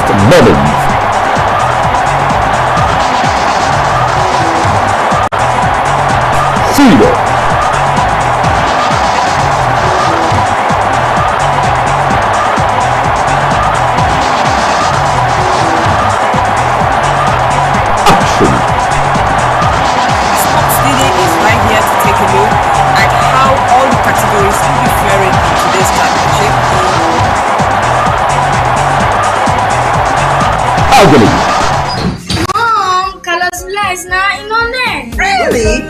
Mullins. Cedar. Action. Sports Lily is right here to take a look at how all the categories will be faring in today's championship. Agony. Mom, Carlos is not in on there. Really?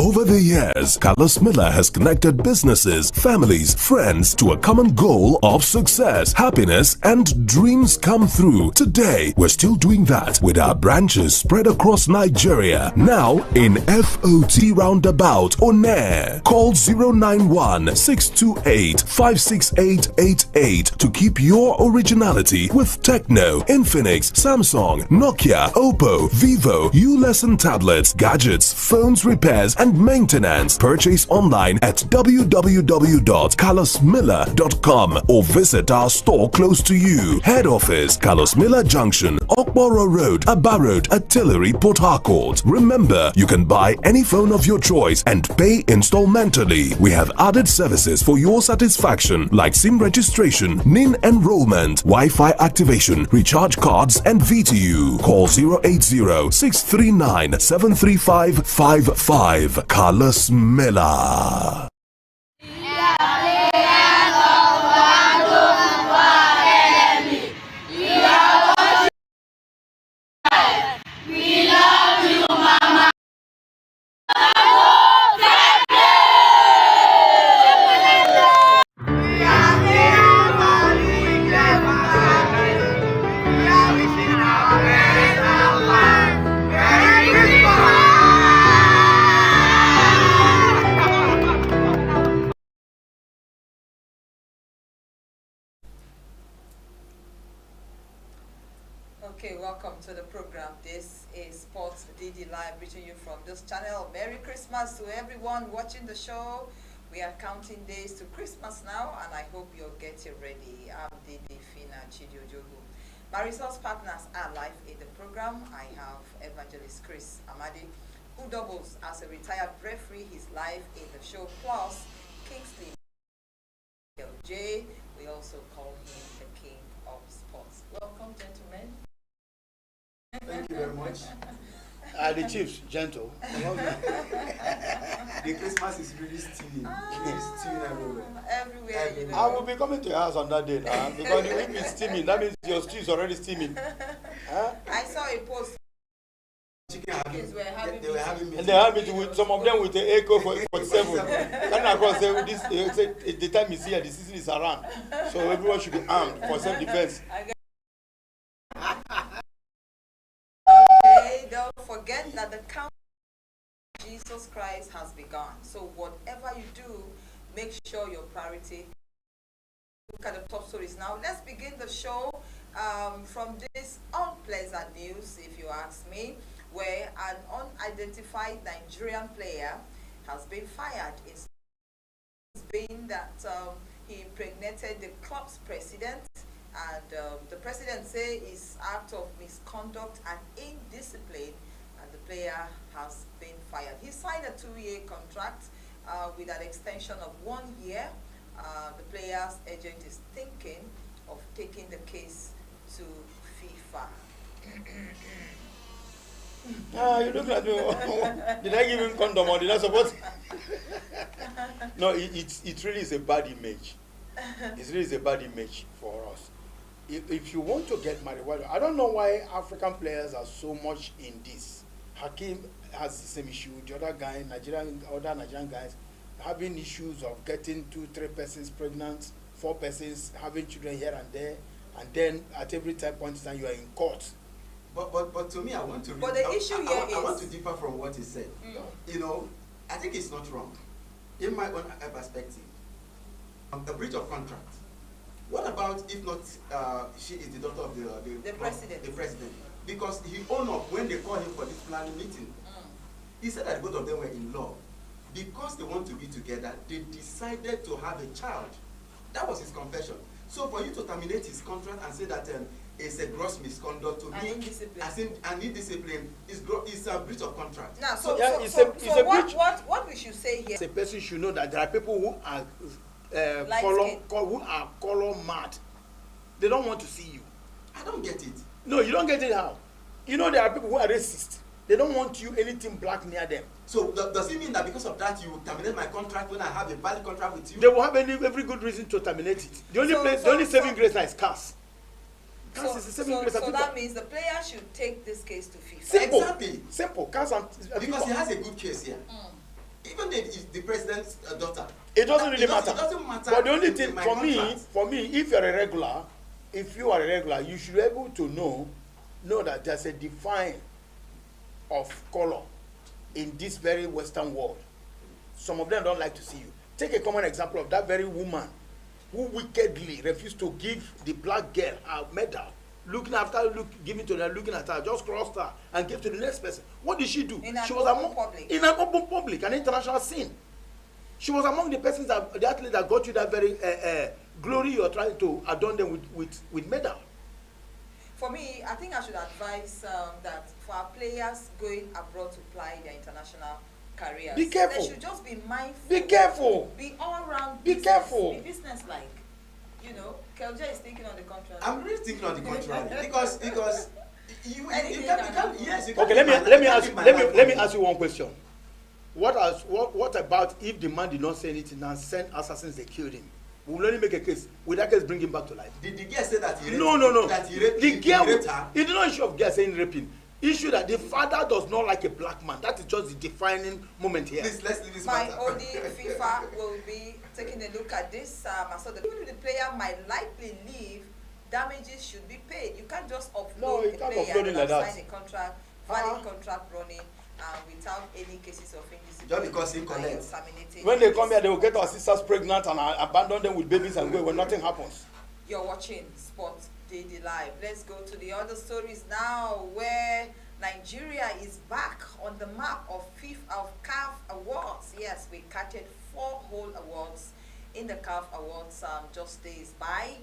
Over the years, Carlos Miller has connected businesses, families, friends to a common goal of success, happiness, and dreams come through. Today, we're still doing that with our branches spread across Nigeria. Now in FOT Roundabout, Onair. Call 091-628-56888 to keep your originality with Techno, Infinix, Samsung, Nokia, Oppo, Vivo, U-Lesson tablets, gadgets, phones repairs, and maintenance. Purchase online at www.carlosmiller.com or visit our store close to you. Head office, Carlos Miller Junction, Okboro Road, Aba Road, Artillery, Port Harcourt. Remember, you can buy any phone of your choice and pay installmentally. We have added services for your satisfaction like SIM registration, NIN enrollment, Wi-Fi activation, recharge cards, and VTU. Call 080-639-73555. Carlos Miller. Okay, welcome to the program. This is Sports DD Live, reaching you from this channel. Merry Christmas to everyone watching the show. We are counting days to Christmas now, and I hope you're getting ready. I'm Didi Fina Chidiojogu. My resource partners are live in the program. I have Evangelist Chris Amadi, who doubles as a retired referee. He's live in the show. Plus, Kingsley J. We also call him the King of Sports. Welcome, gentlemen. Thank you very much. The chief's gentle. The Christmas is really steaming. It's steaming Everywhere. You know. I will be coming to your house on that day now because if it's steaming, that means your stew is already steaming. Huh? I saw a post. Chickens were having and they have it with some of them with the Echo 47. And of course, this the time is here, the season is around, so everyone should be armed for self-defense. Okay, don't forget that the count of Jesus Christ has begun. So whatever you do, make sure your priority. Look at the top stories now. Let's begin the show from this unpleasant news, if you ask me, where an unidentified Nigerian player has been fired. It's been that he impregnated the club's president, and the president say it's act of misconduct and indiscipline, and the player has been fired. He signed a 2-year contract with an extension of 1 year. The player's agent is thinking of taking the case to FIFA. You look like me. Did I give him condom or did I support? No, it really is a bad image. It really is a bad image for us. If you want to get married, well, I don't know why African players are so much in this. Hakim has the same issue. The other guy, other Nigerian guys, having issues of getting 2-3 persons pregnant, 4 persons having children here and there, and then at every point in time you are in court. But to me, I want to. But the issue here is, I want to differ from what he said. You know, I think it's not wrong, in my own perspective. A breach of contract. What about if not? She is the daughter of the president. The president, because he owned up when they called him for this planning meeting. He said that both of them were in love. Because they want to be together, they decided to have a child. That was his confession. So So for you to terminate his contract and say that it's a gross misconduct to me, as in an indiscipline, is a breach of contract. Now, what we should say here? A person should know that there are people who are color mad. They don't want to see you. I don't get it. No, you don't get it how? You know there are people who are racist. They don't want you anything black near them. So does it mean that because of that you will terminate my contract when I have a valid contract with you? They will have every good reason to terminate it. The only saving grace now is CAS. CAS is the saving grace. So that means the player should take this case to FIFA. Simple. Exactly. Simple. CAS and because he has a good case here. Even if the president's daughter. It doesn't really matter. It doesn't matter. But the only thing for me, if you are a regular, you should be able to know that there's a define of color in this very Western world. Some of them don't like to see you. Take a common example of that very woman who wickedly refused to give the black girl a medal, looking at her, just crossed her and gave to the next person. What did she do? In an open public, an international scene. She was among the persons the athletes that got you that very glory you're trying to adorn them with medal. For me, I think I should advise that for our players going abroad to apply their international careers, be careful. They should just be mindful. Be careful. Be all around. Be careful. Be business-like. You know, Kelja is thinking on the contrary. I'm really thinking on the contrary because you can't. Yes, you can't. Okay, let me ask you one question. What about if the man did not say anything and sent assassins, they killed him? We will only make a case. Will that case bring him back to life? Did the girl say that he raped? No. That he raped, the girl, he raped her? It did not issue of girl saying raping. Issue that the father does not like a black man. That is just the defining moment here. Please, let's leave this My matter. OD FIFA will be taking a look at this. So even if the player might likely leave, damages should be paid. You can't just offload a player and sign a contract, valid contract running, without any cases of indiscipline. Just because he collects. When they come here, they will get our sisters pregnant and abandon them with babies and go when nothing happens. You're watching Sport Daily Live. Let's go to the other stories now, where Nigeria is back on the map of CAF Awards. Yes, we catted 4 whole awards in the CAF Awards just days by.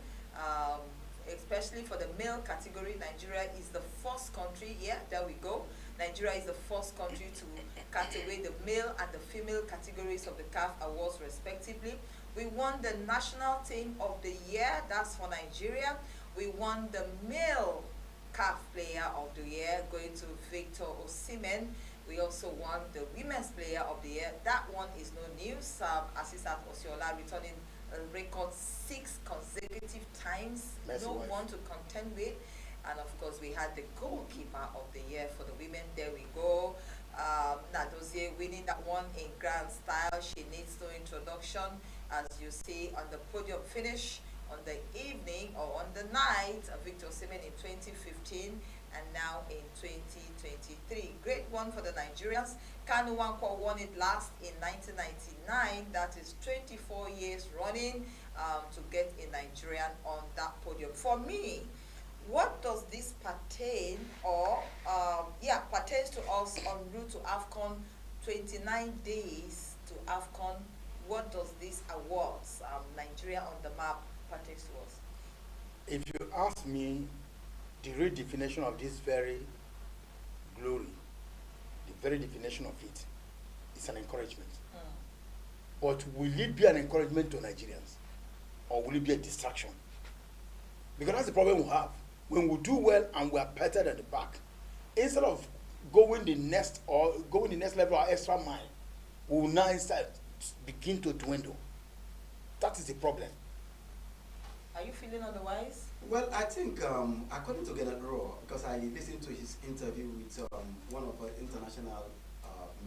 Especially for the male category, Nigeria is the first country. Yeah, there we go. Nigeria is the first country to cut away the male and the female categories of the CAF Awards respectively. We won the National Team of the Year, that's for Nigeria. We won the Male CAF Player of the Year, going to Victor Osimhen. We also won the Women's Player of the Year. That one is no news. Asisat Oshoala returning a record 6 consecutive times. No one to contend with. And of course, we had the Goalkeeper of the Year for the women. There we go. Nadozie winning that one in grand style. She needs no introduction. As you see on the podium finish on the evening or on the night, Victor Osimhen in 2015 and now in 2023. Great one for the Nigerians. Kanu Nwankwo won it last in 1999. That is 24 years running to get a Nigerian on that podium. For me, what does this pertain or pertains to us en route to AFCON? 29 days to AFCON. What does this awards, Nigeria on the map, pertains to us? If you ask me, the real definition of this very glory, the very definition of it, is an encouragement. But will it be an encouragement to Nigerians, or will it be a distraction? Because that's the problem we have. When we do well and we are patted at the back, instead of going the next level or extra mile, we will now instead begin to dwindle. That is the problem. Are you feeling otherwise? Well, I think according to Gennett Raw, because I listened to his interview with one of our international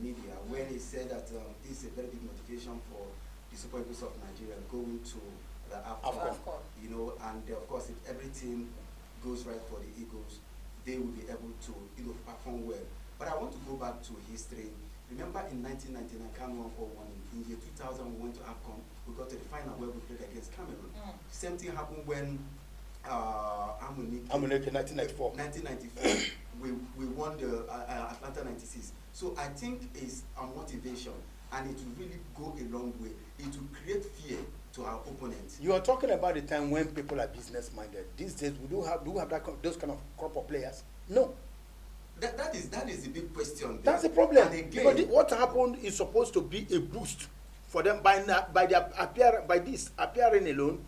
media, when he said that this is a very big motivation for the Super Eagles of Nigeria going to the AFCON. You know, and of course, if everything goes right for the Eagles, they will be able to perform well. But I want to go back to history. Remember in 1999, Cameroon won. In year 2000, we went to AFCON. We got to the final where we played against Cameroon. Same thing happened when Amuneke 1994. 1994, we won the Atlanta 96. So I think it's a motivation. and it will really go a long way. It will create fear to our opponents. You are talking about the time when people are business minded. These days, we do have those kind of crop of players? No. That is the big question there. That's the problem. And again, because what happened is supposed to be a boost for them by this appearing alone.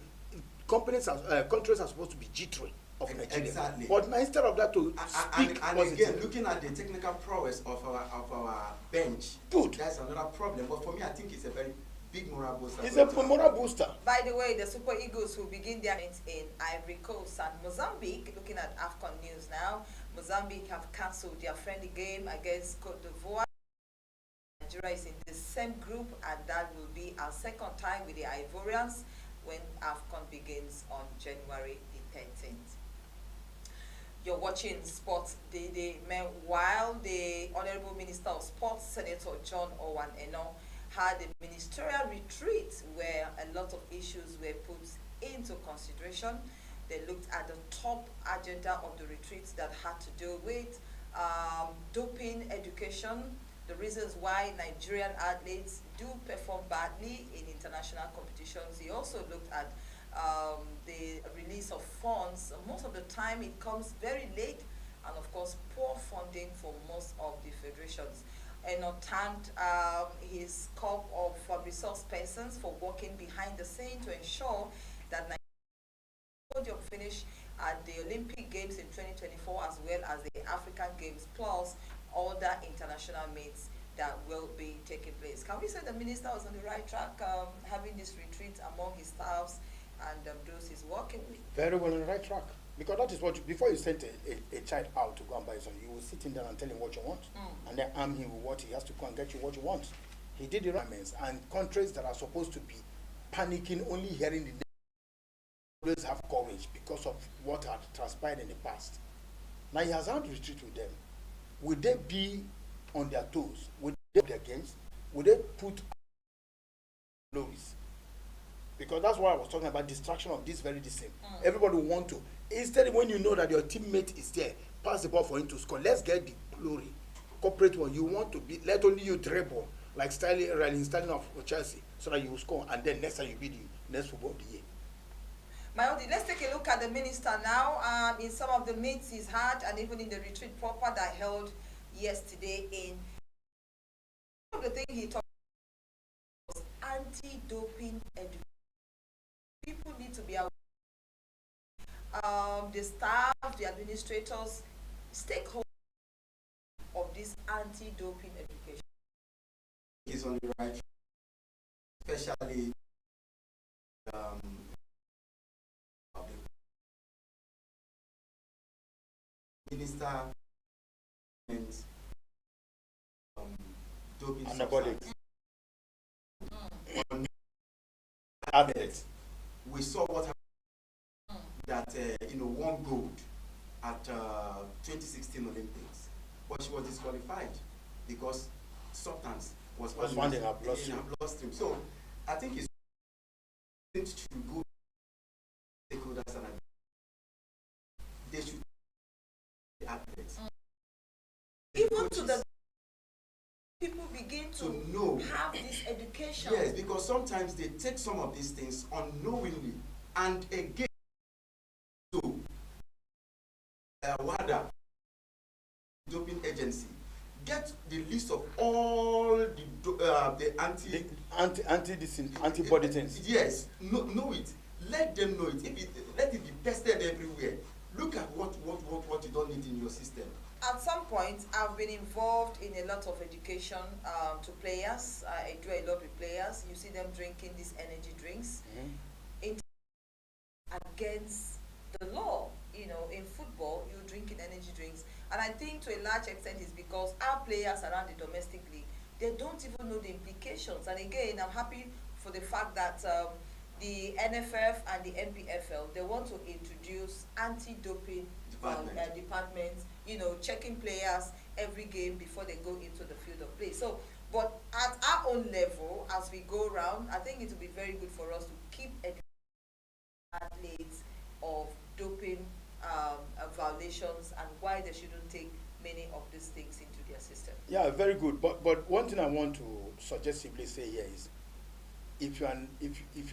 Countries are supposed to be jittery of Nigeria. Exactly. But instead of that, to speak and again, looking at the technical prowess of our bench, good. That's another problem. But for me, I think it's a very big moral booster. It's a moral booster. By the way, the Super Eagles will begin their innings in Ivory Coast and Mozambique. Looking at AFCON news now, Mozambique have cancelled their friendly game against Cote d'Ivoire. Nigeria is in the same group, and that will be our second time with the Ivorians when AFCON begins on January the 13th. You're watching Sports Day. Meanwhile, the Honorable Minister of Sports, Senator John Owan Eno, had a ministerial retreat where a lot of issues were put into consideration. They looked at the top agenda of the retreat that had to do with doping education, the reasons why Nigerian athletes do perform badly in international competitions. He also looked at the release of funds. Most of the time it comes very late, and of course poor funding for most of the federations. And thanked his corps of resource persons for working behind the scene to ensure that Nigeria podium finish at the Olympic Games in 2024 as well as the African Games, plus other international meets that will be taking place. Can we say the minister was on the right track, having this retreat among his staffs and those he's working with? Very well on the right track. Because that is what, before you send a child out to go and buy something, you will sit him down and tell him what you want. And then arm him with what he has to go and get you what you want. He did the right things. And countries that are supposed to be panicking, only hearing the name, always have courage because of what had transpired in the past. Now he has had to retreat with them. Would they be on their toes? Would they their games? Would they put glories? Because that's why I was talking about distraction of this very same. Everybody will want to. Instead, when you know that your teammate is there, pass the ball for him to score. Let's get the glory. Corporate one, you want to be, let only you dribble, like Sterling of Chelsea, so that you will score, and then next time you be the next football of the year. Mayondi, let's take a look at the minister now. In some of the meets he's had, and even in the retreat proper that held yesterday in. One of the things he talked about was anti-doping education. People need to be aware. The staff, the administrators, stakeholders of this anti-doping education. Is on the right track, especially of the minister and doping Anabolic. We saw what happened that won gold at 2016 Olympics, but she was disqualified because substance was found in her bloodstream. So I think it's to go stakeholders and they should be athletes. Even to the people begin to know, have this education. Yes, because sometimes they take some of these things unknowingly, and again, to WADA, doping agency, get the list of all the antibody things. Yes, know it. Let them know it. Let it be tested everywhere. Look at what you don't need in your system. At some point, I've been involved in a lot of education to players. I do a lot with players. You see them drinking these energy drinks. Against the law, in football, you're drinking energy drinks. And I think to a large extent it's because our players around the domestic league, they don't even know the implications. And again, I'm happy for the fact that the NFF and the NPFL, they want to introduce anti-doping departments, checking players every game before they go into the field of play. So, but at our own level, as we go around, I think it will be very good for us to keep educating athletes of doping violations and why they shouldn't take many of these things into their system. Yeah, very good. But one thing I want to suggestively say here is, if you're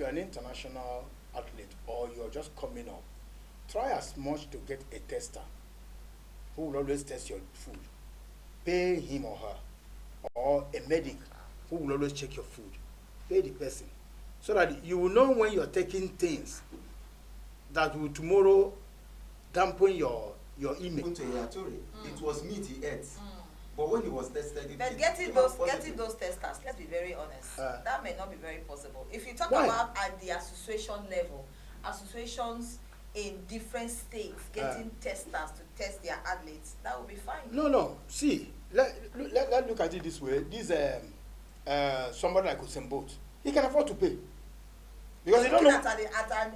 an international athlete or you're just coming up, try as much to get a tester who will always test your food. Pay him or her, or a medic who will always check your food. Pay the person, so that you will know when you're taking things that will tomorrow dampen your image. It was meat he ate. But when he was tested, but getting those testers, let's be very honest, that may not be very possible. If you talk Why? about at the association level, associations in different states getting testers to test their athletes, that would be fine. No. See, let's look at it this way. This somebody like Usain Bolt, he can afford to pay because he don't know. At an